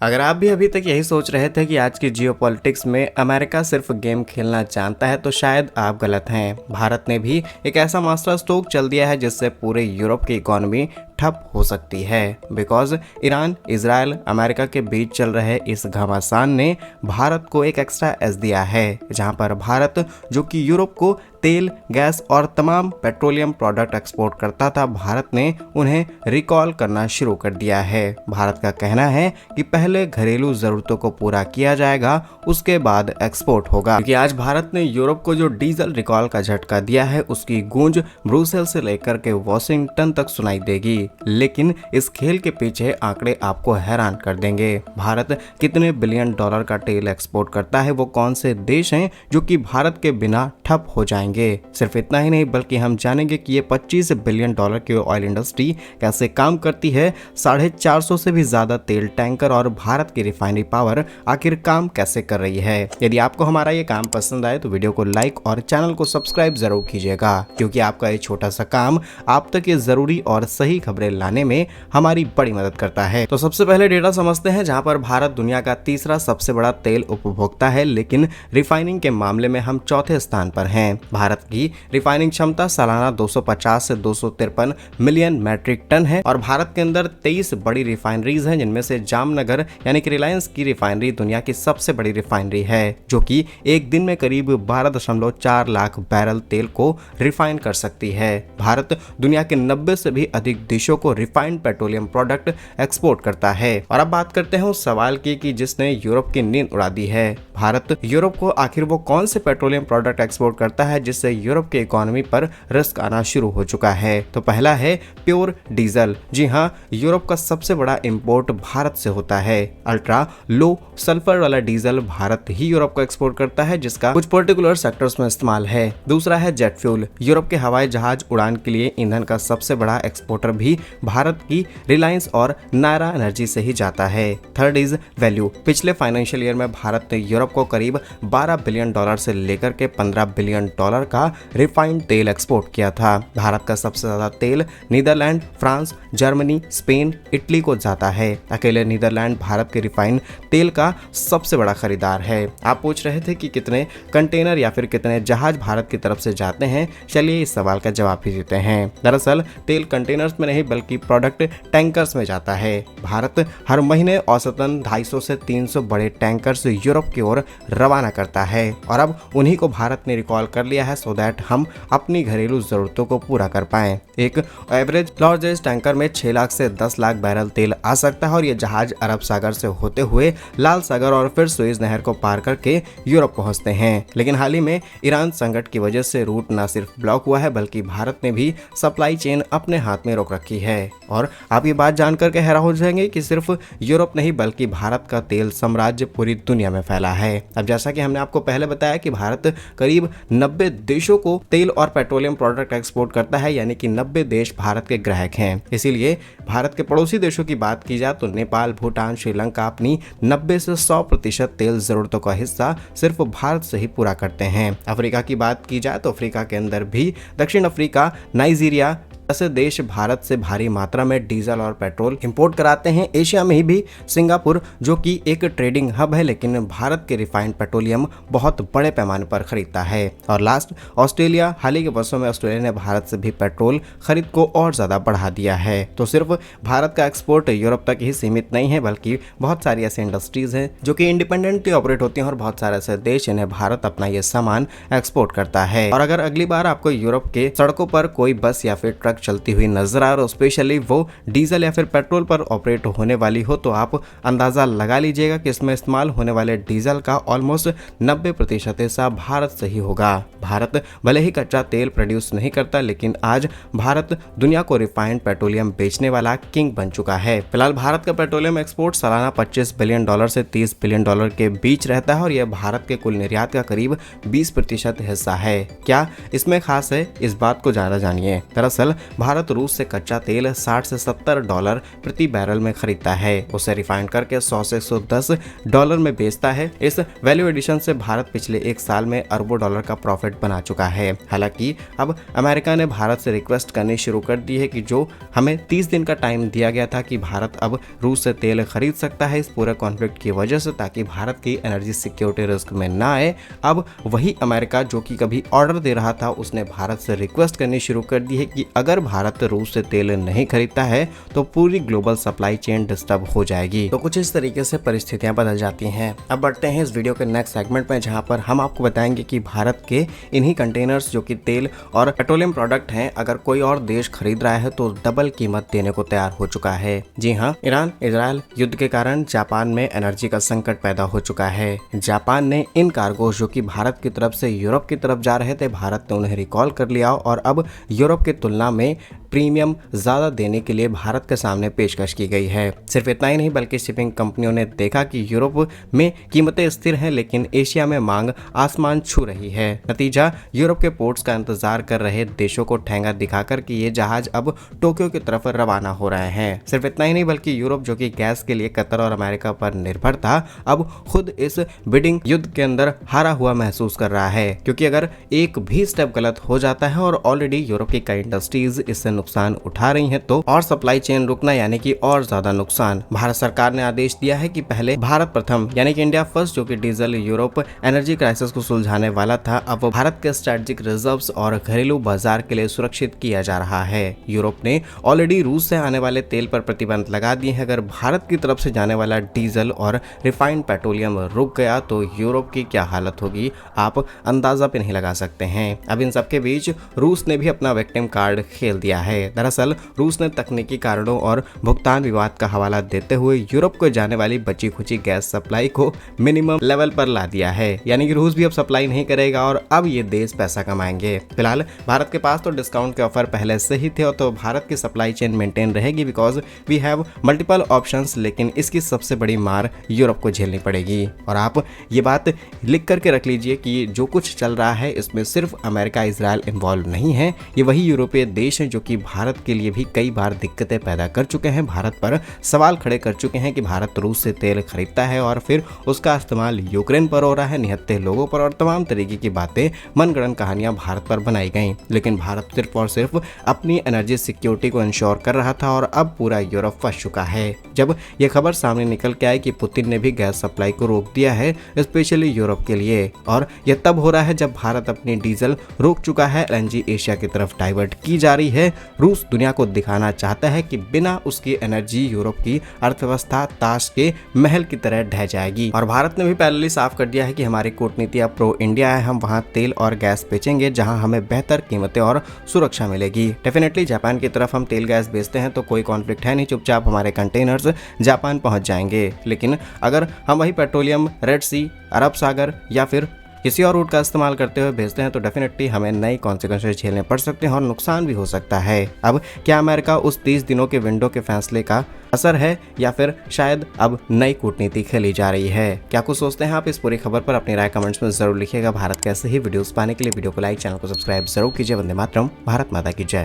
अगर आप भी अभी तक यही सोच रहे थे कि आज की जियोपॉलिटिक्स में अमेरिका सिर्फ गेम खेलना जानता है तो शायद आप गलत हैं। भारत ने भी एक ऐसा मास्टर स्ट्रोक चल दिया है जिससे पूरे यूरोप की इकोनॉमी ठप हो सकती है। बिकॉज ईरान, इजराइल, अमेरिका के बीच चल रहे इस घमासान ने भारत को एक एक्स्ट्रा एज दिया है, जहां पर भारत जो कि यूरोप को तेल, गैस और तमाम पेट्रोलियम प्रोडक्ट एक्सपोर्ट करता था, भारत ने उन्हें रिकॉल करना शुरू कर दिया है। भारत का कहना है कि पहले घरेलू जरूरतों को पूरा किया जाएगा, उसके बाद एक्सपोर्ट होगा। क्योंकि आज भारत ने यूरोप को जो डीजल रिकॉल का झटका दिया है, उसकी गूंज ब्रुसेल से लेकर के वॉशिंगटन तक सुनाई देगी। लेकिन इस खेल के पीछे आंकड़े आपको हैरान कर देंगे। भारत कितने बिलियन डॉलर का तेल एक्सपोर्ट करता है, वो कौन से देश हैं जो कि भारत के बिना ठप हो जाएंगे। सिर्फ इतना ही नहीं बल्कि हम जानेंगे कि ये 25 बिलियन डॉलर की ऑयल इंडस्ट्री कैसे काम करती है, 450 से भी ज्यादा तेल टैंकर और भारत की रिफाइनरी पावर आखिर काम कैसे कर रही है। यदि आपको हमारा ये काम पसंद आए तो वीडियो को लाइक और चैनल को सब्सक्राइब जरूर कीजिएगा, क्योंकि आपका ये छोटा सा काम आप तक ये जरूरी और सही खबरें लाने में हमारी बड़ी मदद करता है। तो सबसे पहले डेटा समझते हैं, जहां पर भारत दुनिया का तीसरा सबसे बड़ा तेल उपभोक्ता है, लेकिन रिफाइनिंग के मामले में हम चौथे स्थान पर हैं। भारत की रिफाइनिंग क्षमता सालाना 250 से 253 मिलियन मैट्रिक टन है और भारत के अंदर 23 बड़ी रिफाइनरीज हैं, जिनमें से जामनगर यानी कि रिलायंस की रिफाइनरी दुनिया की सबसे बड़ी रिफाइनरी है, जो कि एक दिन में करीब 12.4 लाख बैरल तेल को रिफाइन कर सकती है। भारत दुनिया के 90 से भी अधिक देशों को रिफाइंड पेट्रोलियम प्रोडक्ट एक्सपोर्ट करता है। और अब बात करते हैं उस सवाल की कि जिसने यूरोप की नींद उड़ा दी है। भारत यूरोप को आखिर वो कौन से पेट्रोलियम प्रोडक्ट एक्सपोर्ट करता है जिससे यूरोप की इकोनॉमी पर रिस्क आना शुरू हो चुका है। तो पहला है प्योर डीजल। जी हाँ, यूरोप का सबसे बड़ा इंपोर्ट भारत से होता है। अल्ट्रा लो सल्फर वाला डीजल भारत ही यूरोप को एक्सपोर्ट करता है, जिसका कुछ पर्टिकुलर सेक्टर्स में इस्तेमाल है। दूसरा है जेट फ्यूल। यूरोप के हवाई जहाज उड़ान के लिए ईंधन का सबसे बड़ा एक्सपोर्टर भी भारत की रिलायंस और नायरा एनर्जी से ही जाता है। Third is value. पिछले फाइनेंशियल ईयर में भारत ने यूरोप को करीब 12 बिलियन डॉलर से लेकर के 15 बिलियन डॉलर का रिफाइंड तेल एक्सपोर्ट किया था। भारत का सबसे ज्यादा तेल Netherlands, France, Germany, Spain, Italy को जाता है। अकेले नीदरलैंड भारत के रिफाइंड तेल का सबसे बड़ा खरीदार है। आप पूछ रहे थे कि कितने कंटेनर या फिर कितने जहाज भारत की तरफ से जाते हैं, चलिए इस सवाल का जवाब ही देते हैं। दरअसल तेल कंटेनर्स में नहीं बल्कि प्रोडक्ट टैंकर्स में जाता है। भारत हर महीने औसतन 250 से 300 बड़े टैंकर्स यूरोप की ओर रवाना करता है और अब उन्हीं को भारत ने रिकॉल कर लिया है सो दैट हम अपनी घरेलू जरूरतों को पूरा कर पाएं। एक एवरेज लार्जेस्ट टैंकर में 6 लाख से 10 लाख बैरल तेल आ सकता है और ये जहाज अरब सागर से होते हुए लाल सागर और फिर सुएज नहर को पार करके यूरोप पहुंचते हैं। लेकिन हाल ही में ईरान संकट की वजह से रूट न सिर्फ ब्लॉक हुआ है बल्कि भारत ने भी सप्लाई चेन अपने हाथ में रोक रखी है। और आप ये बात जानकर के हैरान हो जाएंगे कि सिर्फ यूरोप नहीं बल्कि भारत का तेल साम्राज्य पूरी दुनिया में फैला है। अब जैसा कि हमने आपको पहले बताया कि भारत करीब 90 देशों को तेल और पेट्रोलियम प्रोडक्ट एक्सपोर्ट करता है, यानी कि 90 देश भारत के ग्राहक हैं। इसीलिए भारत के पड़ोसी देशों की बात की जाए तो नेपाल, भूटान, श्रीलंका अपनी 90 से 100% तेल जरूरतों का हिस्सा सिर्फ भारत से ही पूरा करते हैं। अफ्रीका की बात की जाए तो अफ्रीका के अंदर भी दक्षिण अफ्रीका, नाइजीरिया ऐसे देश भारत से भारी मात्रा में डीजल और पेट्रोल इंपोर्ट कराते हैं। एशिया में ही भी सिंगापुर, जो कि एक ट्रेडिंग हब है, लेकिन भारत के रिफाइंड पेट्रोलियम बहुत बड़े पैमाने पर खरीदता है। और लास्ट ऑस्ट्रेलिया। हाल ही के वर्षों में ऑस्ट्रेलिया ने भारत से भी पेट्रोल खरीद को और ज्यादा बढ़ा दिया है। तो सिर्फ भारत का एक्सपोर्ट यूरोप तक ही सीमित नहीं है बल्कि बहुत सारी ऐसी इंडस्ट्रीज हैं जो कि इंडिपेंडेंटली ऑपरेट होती हैं और बहुत सारे ऐसे देश इन्हें भारत अपना ये सामान एक्सपोर्ट करता है। और अगर अगली बार आपको यूरोप के सड़कों पर कोई बस या फिर ट्रक चलती हुई नजर आ रहा हो, स्पेशली वो डीजल या फिर पेट्रोल पर ऑपरेट होने वाली हो, तो आप अंदाजा लगा लीजिएगा कि इसमें इस्तेमाल होने वाले डीजल का ऑलमोस्ट 90% हिस्सा भारत से ही होगा। भारत भले ही कच्चा तेल प्रोड्यूस नहीं करता, लेकिन आज भारत दुनिया को रिफाइंड पेट्रोलियम बेचने वाला किंग बन चुका है। फिलहाल भारत का पेट्रोलियम एक्सपोर्ट सालाना 25 बिलियन डॉलर से 30 बिलियन डॉलर के बीच रहता है और यह भारत के कुल निर्यात का करीब 20% हिस्सा है। क्या इसमें खास है, इस बात को ज्यादा जानिए। दरअसल भारत रूस से कच्चा तेल 60 से $70 प्रति बैरल में खरीदता है, उसे रिफाइन करके 100 से $110 में बेचता है। इस वैल्यू एडिशन से भारत पिछले एक साल में अरबों डॉलर का प्रॉफिट बना चुका है। हालांकि अब अमेरिका ने भारत से रिक्वेस्ट करनी शुरू कर दी है कि जो हमें 30 दिन का टाइम दिया गया था कि भारत अब रूस से तेल खरीद सकता है इस पूरे कॉन्फ्लिक्ट की वजह से, ताकि भारत की एनर्जी सिक्योरिटी रिस्क में ना आए। अब वही अमेरिका जो कि कभी ऑर्डर दे रहा था, उसने भारत से रिक्वेस्ट करनी शुरू कर दी है कि अगर भारत रूस से तेल नहीं खरीदता है तो पूरी ग्लोबल सप्लाई चेन डिस्टर्ब हो जाएगी। तो कुछ इस तरीके से परिस्थितियां बदल जाती हैं। अब बढ़ते हैं इस वीडियो के नेक्स्ट सेगमेंट में, जहां पर हम आपको बताएंगे कि भारत के इन्हीं कंटेनर्स जो कि तेल और पेट्रोलियम प्रोडक्ट हैं, अगर कोई और देश खरीद रहा है तो डबल कीमत देने को तैयार हो चुका है। जी हाँ, ईरान इजराइल युद्ध के कारण जापान में एनर्जी का संकट पैदा हो चुका है। जापान ने इन कार्गो जो कि भारत की तरफ से यूरोप की तरफ जा रहे थे, भारत ने उन्हें रिकॉल कर लिया और अब यूरोप की तुलना में प्रीमियम ज्यादा देने के लिए भारत के सामने पेशकश की गई है। सिर्फ इतना ही नहीं बल्कि शिपिंग कंपनियों ने देखा कि यूरोप में कीमतें स्थिर हैं लेकिन एशिया में मांग आसमान छू रही है। नतीजा, यूरोप के पोर्ट्स का इंतजार कर रहे देशों को ठेंगा दिखाकर कि ये जहाज अब टोक्यो की तरफ रवाना हो रहे हैं। सिर्फ इतना ही नहीं बल्कि यूरोप जो कि गैस के लिए कतर और अमेरिका पर निर्भर था, अब खुद इस बिडिंग युद्ध के अंदर हारा हुआ महसूस कर रहा है, क्योंकि अगर एक भी स्टेप गलत हो जाता है और ऑलरेडी यूरोप की कई इंडस्ट्रीज इससे नुकसान उठा रही हैं, तो और सप्लाई चेन रुकना यानी कि और ज्यादा नुकसान। भारत सरकार ने आदेश दिया है कि पहले भारत प्रथम यानी कि इंडिया फर्स्ट जो कि डीजल यूरोप एनर्जी क्राइसिस को सुलझाने वाला था, अब वो भारत के स्ट्रेटेजिक रिजर्व्स और घरेलू बाजार के लिए सुरक्षित किया जा रहा है। यूरोप ने ऑलरेडी रूस से आने वाले तेल पर प्रतिबंध लगा दिए हैं। अगर भारत की तरफ से जाने वाला डीजल और रिफाइंड पेट्रोलियम रुक गया तो यूरोप की क्या हालत होगी, आप अंदाजा भी नहीं लगा सकते हैं। अब इन सबके बीच रूस ने भी अपना विक्टिम कार्ड खेल दिया है। दरअसल रूस ने तकनीकी कारणों और भुगतान विवाद का हवाला देते हुए यूरोप को जाने वाली बची खुची गैस सप्लाई को मिनिमम लेवल पर ला दिया है, यानी कि रूस भी अब सप्लाई नहीं करेगा और अब ये देश पैसा कमाएंगे। फिलहाल भारत के पास तो डिस्काउंट के ऑफर पहले से ही थे और तो भारत की सप्लाई चेन मेंटेन रहेगी because we have multiple options, लेकिन इसकी सबसे बड़ी मार यूरोप को झेलनी पड़ेगी। और आप ये बात लिख करके रख लीजिए कि जो कुछ चल रहा है इसमें सिर्फ अमेरिका इजराइल इन्वॉल्व नहीं है, ये वही यूरोपीय देश हैं जो कि भारत के लिए भी कई बार दिक्कतें पैदा कर चुके हैं, भारत पर सवाल खड़े कर चुके हैं कि भारत रूस से तेल खरीदता है और फिर उसका इस्तेमाल यूक्रेन पर हो रहा है, निहत्थे लोगों पर, और तमाम तरीके की बातें, मनगढ़ंत कहानियां भारत पर बनाई गई। लेकिन भारत सिर्फ और सिर्फ अपनी एनर्जी सिक्योरिटी को इंश्योर कर रहा था और अब पूरा यूरोप फंस चुका है। जब यह खबर सामने निकल के आई कि पुतिन ने भी गैस सप्लाई को रोक दिया है स्पेशली यूरोप के लिए, और यह तब हो रहा है जब भारत अपनी डीजल रोक चुका है, एलएनजी एशिया की तरफ डाइवर्ट की जा रही है। रूस दुनिया को दिखाना चाहता है कि बिना उसकी एनर्जी यूरोप की अर्थव्यवस्था ताश के महल की तरह ढह जाएगी। और भारत ने भी पहले साफ कर दिया है कि हमारी कूटनीति अब प्रो इंडिया है, हम वहां तेल और गैस बेचेंगे जहां हमें बेहतर कीमतें और सुरक्षा मिलेगी। डेफिनेटली जापान की तरफ हम तेल गैस बेचते हैं तो कोई कॉन्फ्लिक्ट है नहीं, चुपचाप हमारे कंटेनर्स जापान पहुंच जाएंगे। लेकिन अगर हम वही पेट्रोलियम रेड सी, अरब सागर या फिर किसी और रूट का इस्तेमाल करते हुए भेजते हैं तो डेफिनेटली हमें नई कॉन्सिक्वेंसेस झेलने पड़ सकते हैं और नुकसान भी हो सकता है। अब क्या अमेरिका उस 30 दिनों के विंडो के फैसले का असर है या फिर शायद अब नई कूटनीति खेली जा रही है? क्या कुछ सोचते हैं आप इस पूरी खबर पर? अपनी राय कमेंट्स में जरूर लिखिएगा। भारत के ऐसे ही वीडियोस पाने के लिए वीडियो को लाइक, चैनल को सब्सक्राइब जरूर कीजिए। वंदे मातरम, भारत माता की जय।